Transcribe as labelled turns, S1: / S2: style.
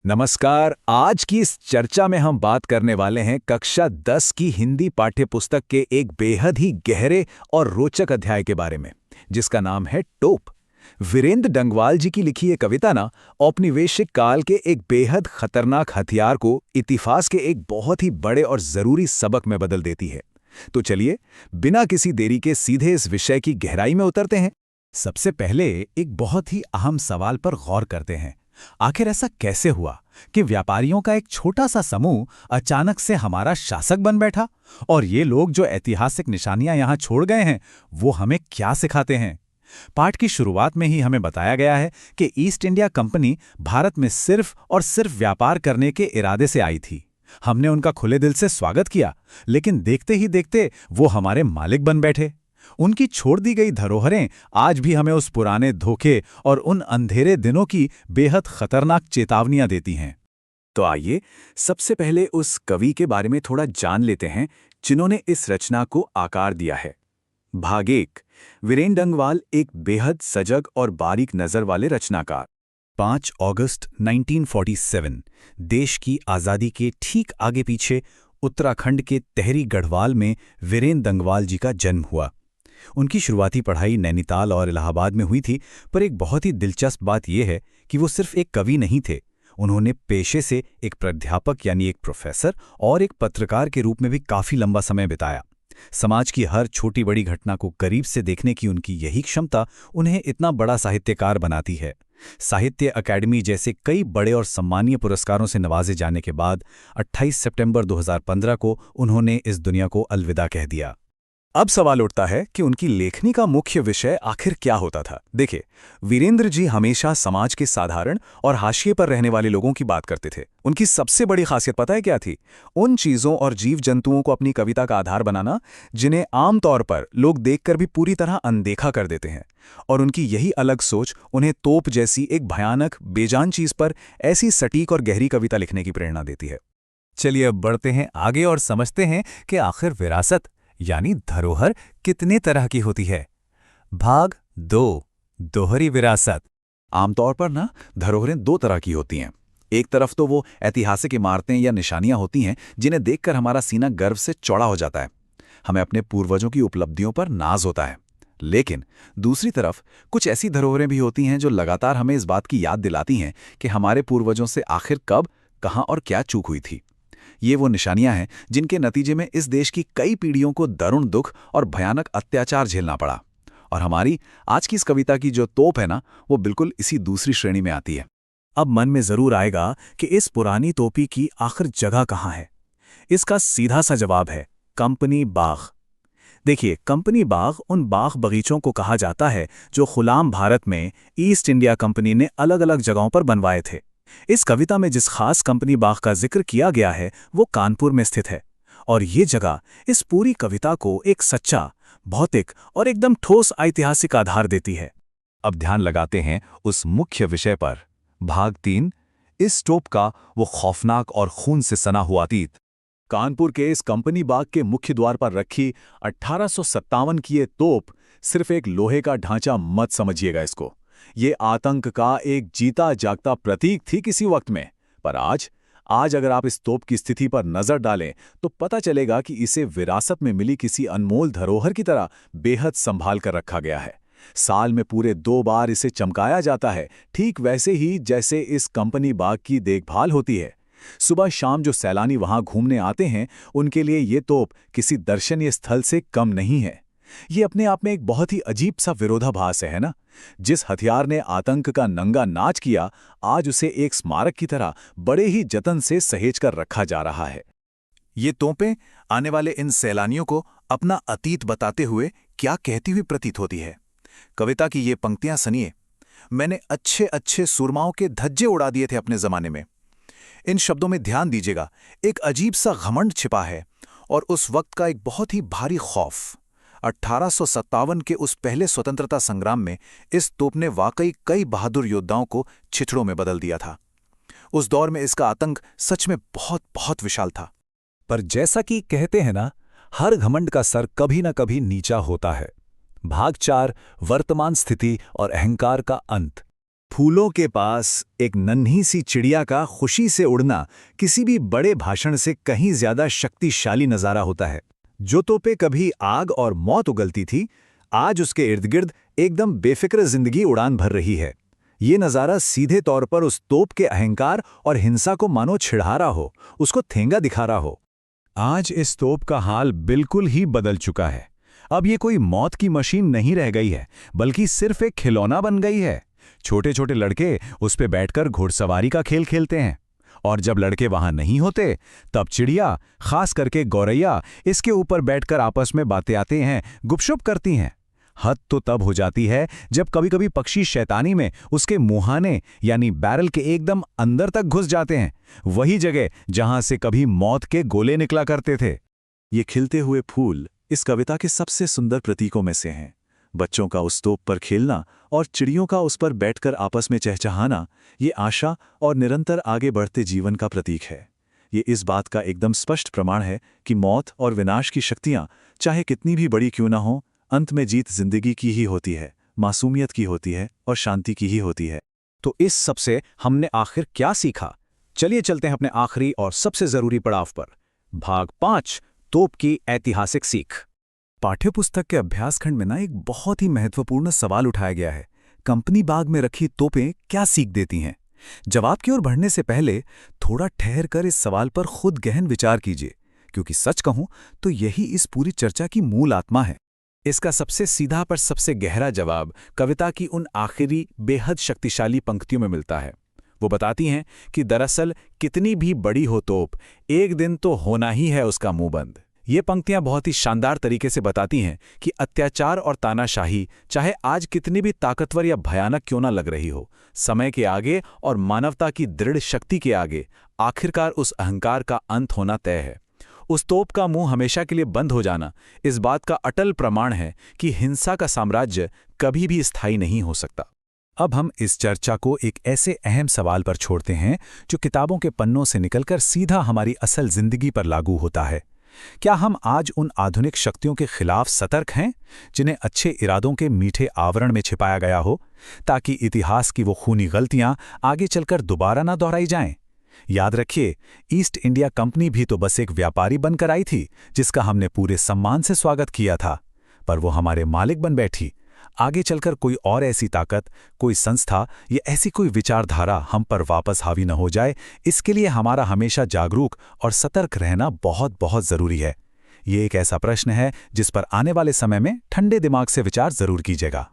S1: नमस्कार। आज की इस चर्चा में हम बात करने वाले हैं कक्षा 10 की हिंदी पाठ्यपुस्तक के एक बेहद ही गहरे और रोचक अध्याय के बारे में, जिसका नाम है टोप। वीरेंद्र डंगवाल जी की लिखी ये कविता ना औपनिवेशिक काल के एक बेहद खतरनाक हथियार को इतिहास के एक बहुत ही बड़े और जरूरी सबक में बदल देती है। तो चलिए, बिना किसी देरी के सीधे इस विषय की गहराई में उतरते हैं। सबसे पहले एक बहुत ही अहम सवाल पर गौर करते हैं। आखिर ऐसा कैसे हुआ कि व्यापारियों का एक छोटा सा समूह अचानक से हमारा शासक बन बैठा? और ये लोग जो ऐतिहासिक निशानियां यहां छोड़ गए हैं, वो हमें क्या सिखाते हैं? पाठ की शुरुआत में ही हमें बताया गया है कि ईस्ट इंडिया कंपनी भारत में सिर्फ और सिर्फ व्यापार करने के इरादे से आई थी। हमने उनका खुले दिल से स्वागत किया, लेकिन देखते ही देखते वो हमारे मालिक बन बैठे। उनकी छोड़ दी गई धरोहरें आज भी हमें उस पुराने धोखे और उन अंधेरे दिनों की बेहद खतरनाक चेतावनियां देती हैं। तो आइए, सबसे पहले उस कवि के बारे में थोड़ा जान लेते हैं जिन्होंने इस रचना को आकार दिया है। भाग 1। वीरेंद्र डंगवाल एक बेहद सजग और बारीक नजर वाले रचनाकार। 5 अगस्त 1947 देश की आज़ादी के ठीक आगे पीछे उत्तराखंड के टेहरी गढ़वाल में वीरेंद्र डंगवाल जी का जन्म हुआ। उनकी शुरुआती पढ़ाई नैनीताल और इलाहाबाद में हुई थी, पर एक बहुत ही दिलचस्प बात यह है कि वो सिर्फ एक कवि नहीं थे। उन्होंने पेशे से एक प्राध्यापक यानी एक प्रोफेसर और एक पत्रकार के रूप में भी काफ़ी लंबा समय बिताया। समाज की हर छोटी बड़ी घटना को करीब से देखने की उनकी यही क्षमता उन्हें इतना बड़ा साहित्यकार बनाती है। साहित्य अकादमी जैसे कई बड़े और सम्मानीय पुरस्कारों से नवाजे जाने के बाद 28 सितंबर 2015 को उन्होंने इस दुनिया को अलविदा कह दिया। अब सवाल उठता है कि उनकी लेखनी का मुख्य विषय आखिर क्या होता था। देखिए, वीरेंद्र जी हमेशा समाज के साधारण और हाशिए पर रहने वाले लोगों की बात करते थे। उनकी सबसे बड़ी खासियत पता है क्या थी? उन चीज़ों और जीव जंतुओं को अपनी कविता का आधार बनाना जिन्हें आमतौर पर लोग देखकर भी पूरी तरह अनदेखा कर देते हैं। और उनकी यही अलग सोच उन्हें तोप जैसी एक भयानक बेजान चीज़ पर ऐसी सटीक और गहरी कविता लिखने की प्रेरणा देती है। चलिए अब बढ़ते हैं आगे और समझते हैं कि आखिर विरासत यानी धरोहर कितने तरह की होती है। भाग 2। दोहरी विरासत। आमतौर पर ना धरोहरें दो तरह की होती हैं। एक तरफ तो वो ऐतिहासिक इमारतें या निशानियां होती हैं जिन्हें देखकर हमारा सीना गर्व से चौड़ा हो जाता है। हमें अपने पूर्वजों की उपलब्धियों पर नाज होता है। लेकिन दूसरी तरफ कुछ ऐसी धरोहरें भी होती हैं जो लगातार हमें इस बात की याद दिलाती हैं कि हमारे पूर्वजों से आखिर कब, कहां और क्या चूक हुई थी। ये वो निशानियां हैं जिनके नतीजे में इस देश की कई पीढ़ियों को दारुण दुख और भयानक अत्याचार झेलना पड़ा। और हमारी आज की इस कविता की जो तोप है ना, वो बिल्कुल इसी दूसरी श्रेणी में आती है। अब मन में जरूर आएगा कि इस पुरानी तोपी की आखिर जगह कहाँ है। इसका सीधा सा जवाब है कंपनी बाग। देखिए, कंपनी बाग उन बाग बगीचों को कहा जाता है जो गुलाम भारत में ईस्ट इंडिया कंपनी ने अलग अलग जगहों पर बनवाए थे। इस कविता में जिस खास कंपनी बाग का जिक्र किया गया है वो कानपुर में स्थित है। और ये जगह इस पूरी कविता को एक सच्चा, भौतिक और एकदम ठोस ऐतिहासिक आधार देती है। अब ध्यान लगाते हैं उस मुख्य विषय पर। भाग 3। इस तोप का वो खौफनाक और खून से सना हुआ अतीत। कानपुर के इस कंपनी बाग के मुख्य द्वार पर रखी 1857 की ये तोप सिर्फ एक लोहे का ढांचा मत समझिएगा इसको। ये आतंक का एक जीता जागता प्रतीक थी किसी वक्त में। पर आज अगर आप इस तोप की स्थिति पर नजर डालें तो पता चलेगा कि इसे विरासत में मिली किसी अनमोल धरोहर की तरह बेहद संभाल कर रखा गया है। साल में पूरे 2 बार इसे चमकाया जाता है, ठीक वैसे ही जैसे इस कंपनी बाग की देखभाल होती है। सुबह शाम जो सैलानी वहां घूमने आते हैं, उनके लिए ये तोप किसी दर्शनीय स्थल से कम नहीं है। ये अपने आप में एक बहुत ही अजीब सा विरोधाभास है ना? जिस हथियार ने आतंक का नंगा नाच किया, आज उसे एक स्मारक की तरह बड़े ही जतन से सहेज कर रखा जा रहा है। ये तोपें आने वाले इन सैलानियों को अपना अतीत बताते हुए क्या कहती हुई प्रतीत होती है। कविता की ये पंक्तियां सुनिए। मैंने अच्छे अच्छे सुरमाओं के धज्जे उड़ा दिए थे अपने जमाने में। इन शब्दों में ध्यान दीजिएगा, एक अजीब सा घमंड छिपा है और उस वक्त का एक बहुत ही भारी खौफ। 1857 के उस पहले स्वतंत्रता संग्राम में इस तोप ने वाकई कई बहादुर योद्धाओं को छिछड़ों में बदल दिया था। उस दौर में इसका आतंक सच में बहुत बहुत विशाल था। पर जैसा कि कहते हैं ना, हर घमंड का सर कभी न कभी नीचा होता है। भाग 4। वर्तमान स्थिति और अहंकार का अंत। फूलों के पास एक नन्ही सी चिड़िया का खुशी से उड़ना किसी भी बड़े भाषण से कहीं ज्यादा शक्तिशाली नजारा होता है। जो तोपे कभी आग और मौत उगलती थी, आज उसके इर्द गिर्द एकदम बेफिक्र जिंदगी उड़ान भर रही है। ये नज़ारा सीधे तौर पर उस तोप के अहंकार और हिंसा को मानो छिढ़ा रहा हो, उसको ठेंगा दिखा रहा हो। आज इस तोप का हाल बिल्कुल ही बदल चुका है। अब ये कोई मौत की मशीन नहीं रह गई है, बल्कि सिर्फ एक खिलौना बन गई है। छोटे छोटे लड़के उस पे बैठकर घुड़सवारी का खेल खेलते हैं, और जब लड़के वहां नहीं होते, तब चिड़िया, खास करके गौरैया, इसके ऊपर बैठकर आपस में बातें आते हैं, गुपशुप करती हैं। हद तो तब हो जाती है जब कभी कभी पक्षी शैतानी में उसके मुहाने यानी बैरल के एकदम अंदर तक घुस जाते हैं, वही जगह जहां से कभी मौत के गोले निकला करते थे।
S2: ये खिलते हुए फूल इस कविता के सबसे सुंदर प्रतीकों में से हैं। बच्चों का उस तोप पर खेलना और चिड़ियों का उस पर बैठकर आपस में चहचहाना, ये आशा और निरंतर आगे बढ़ते जीवन का प्रतीक है। ये इस बात का एकदम स्पष्ट प्रमाण है कि मौत और विनाश की शक्तियां चाहे कितनी भी बड़ी क्यों ना हो, अंत में जीत जिंदगी की ही होती है, मासूमियत की होती है और शांति की ही होती है।
S1: तो इस सब से हमने आखिर क्या सीखा? चलिए चलते हैं अपने आखिरी और सबसे जरूरी पड़ाव पर। भाग 5, तोप की ऐतिहासिक सीख। पाठ्यपुस्तक के अभ्यासखंड में एक बहुत ही महत्वपूर्ण सवाल उठाया गया है। कंपनी बाग में रखी तोपें क्या सीख देती हैं? जवाब की ओर बढ़ने से पहले थोड़ा ठहर कर इस सवाल पर खुद गहन विचार कीजिए, क्योंकि सच कहूं तो यही इस पूरी चर्चा की मूल आत्मा है। इसका सबसे सीधा पर सबसे गहरा जवाब कविता की उन आखिरी बेहद शक्तिशाली पंक्तियों में मिलता है। वो बताती हैं कि दरअसल कितनी भी बड़ी हो तोप, एक दिन तो होना ही है उसका मुंह बंद। ये पंक्तियां बहुत ही शानदार तरीके से बताती हैं कि अत्याचार और तानाशाही चाहे आज कितनी भी ताकतवर या भयानक क्यों ना लग रही हो, समय के आगे और मानवता की दृढ़ शक्ति के आगे आखिरकार उस अहंकार का अंत होना तय है। उस तोप का मुंह हमेशा के लिए बंद हो जाना इस बात का अटल प्रमाण है कि हिंसा का साम्राज्य कभी भी स्थायी नहीं हो सकता। अब हम इस चर्चा को एक ऐसे अहम सवाल पर छोड़ते हैं जो किताबों के पन्नों से निकलकर सीधा हमारी असल जिंदगी पर लागू होता है। क्या हम आज उन आधुनिक शक्तियों के खिलाफ सतर्क हैं जिन्हें अच्छे इरादों के मीठे आवरण में छिपाया गया हो, ताकि इतिहास की वो खूनी गलतियां आगे चलकर दोबारा ना दोहराई जाएं? याद रखिए, ईस्ट इंडिया कंपनी भी तो बस एक व्यापारी बनकर आई थी जिसका हमने पूरे सम्मान से स्वागत किया था, पर वो हमारे मालिक बन बैठी। आगे चलकर कोई और ऐसी ताकत, कोई संस्था या ऐसी कोई विचारधारा हम पर वापस हावी न हो जाए, इसके लिए हमारा हमेशा जागरूक और सतर्क रहना बहुत बहुत जरूरी है। ये एक ऐसा प्रश्न है जिस पर आने वाले समय में ठंडे दिमाग से विचार जरूर कीजिएगा।